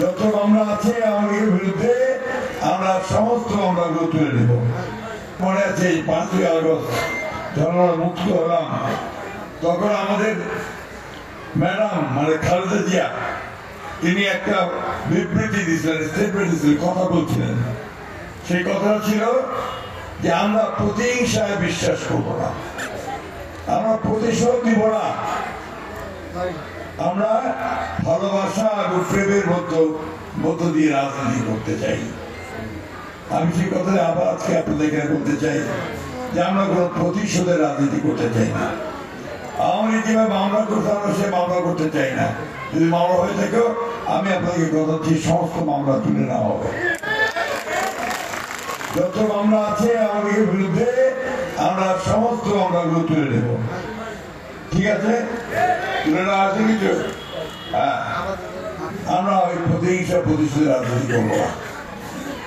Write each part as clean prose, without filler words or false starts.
যত মামলা আছে আওয়ামী লীগের বিরুদ্ধে আমরা সমস্ত মামলাগুলো তুলে নেব। মনে আছে 5ই আগস্ট যখন আমরা মুক্ত হলাম, তখন আমাদের ম্যাডাম মানে খালেদা জিয়া তিনি একটা বিবৃতি দিয়েছিলেন, স্টেটমেন্ট দিয়েছিলেন, কথা বলছিলেন। সেই কথাটা ছিল যে আমরা প্রতিহিংসায় বিশ্বাস করব না, আমরা প্রতিশোধ নিব না, আমরা ভালোবাসা এবং প্রেমের মধ্য দিয়ে রাজনীতি করতে চাই। আমি সেই কথা আবার আজকে আপনাদের এখানে বলতে চাই যে আমরা কোনো প্রতিশোধের রাজনীতি করতে চাই না। আওয়ামী লীগ যেভাবে মামলা করতে আমরা সে মামলা করতে চাই না। যদি মামলা হয়ে থাকেও আমি আপনাকে কথা দিচ্ছি সমস্ত মামলা তুলে নেওয়া হবে। যত মামলা আছে আওয়ামী লীগের বিরুদ্ধে আমরা সমস্ত মামলাগুলো তুলে নেব। ঠিক আছে, তুলে নেওয়া আছে কিছু? হ্যাঁ, আমরা ওই প্রতিহিংসা প্রতিশোধের রাজনীতি করবো না।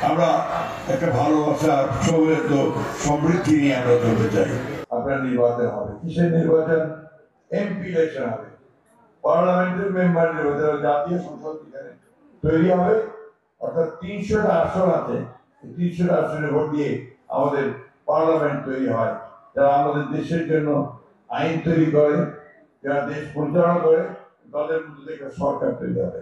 আমরা একটা ভালোবাসা, সৌহার্দ্য, সমৃদ্ধি নিয়ে আমরা চলতে চাই। আপনার নির্বাচন হবে, কিসের নির্বাচন? এমপি ইলেকশন হবে, পার্লামেন্টের মেম্বার নির্বাচন, জাতীয় সংসদ তৈরি হবে। অর্থাৎ 300টা আসন আছে, 300টা আসনে ভোট দিয়ে আমাদের পার্লামেন্ট তৈরি হয়, যারা আমাদের দেশের জন্য আইন তৈরি করে, যারা দেশ পরিচালনা করে, তাদের মধ্যে একটা সরকার তৈরি হবে।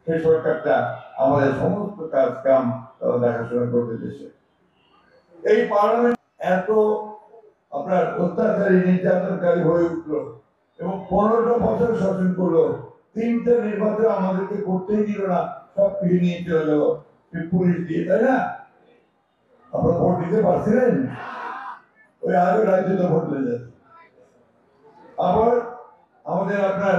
সেই সরকারটা আমাদের সমস্ত কাজ কাম তারা দেখাশোনা করতে দেশে। এই পার্লামেন্ট এত আপনার অত্যাচারী নির্যাতনকারী হয়ে উঠলো এবং 15টা বছর শাসন করলো, 3টে নির্বাচন আমাদেরকে করতেই দিল না, সব কিছু নিয়ে চলে গেল পুলিশ দিয়ে, তাই না? আপনারা ভোট দিতে পারছিলেন? ওই আগে রাজ্যতে ভোট হয়ে যাচ্ছে। আবার আমাদের আপনার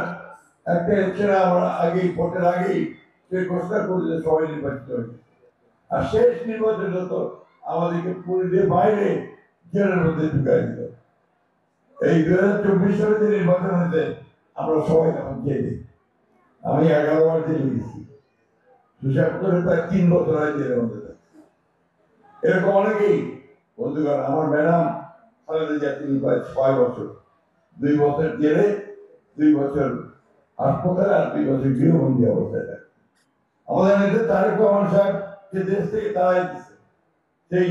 একটা ইলেকশনে আমরা আগেই ভোটের আগেই সে ঘোষণা করলে সবাই নির্বাচিত হয়েছে, আর শেষ নির্বাচন তো আমাদেরকে পুলিশের বাইরে জেলের মধ্যে ঢুকাই দিল। এই 2024 সালে যে নির্বাচন হয়েছে আমরা সবাই তখন জেলে, আমি 11 বার জেলে গেছি, হিসাব করে প্রায় 3 বছর হয় জেলের মধ্যে। এরকম অনেকেই বন্ধুগণ, আমার ম্যাডাম খালেদা জিয়া তিনি প্রায় 6 বছর, 2 বছর জেলে, 2 বছর হাসপাতালে, আর 2 বছর গৃহবন্দী অবস্থায় থাকে। আমাদের নেতা তারেক রহমান সাহেব যে দেশ থেকে তাড়াই দিচ্ছে, সেই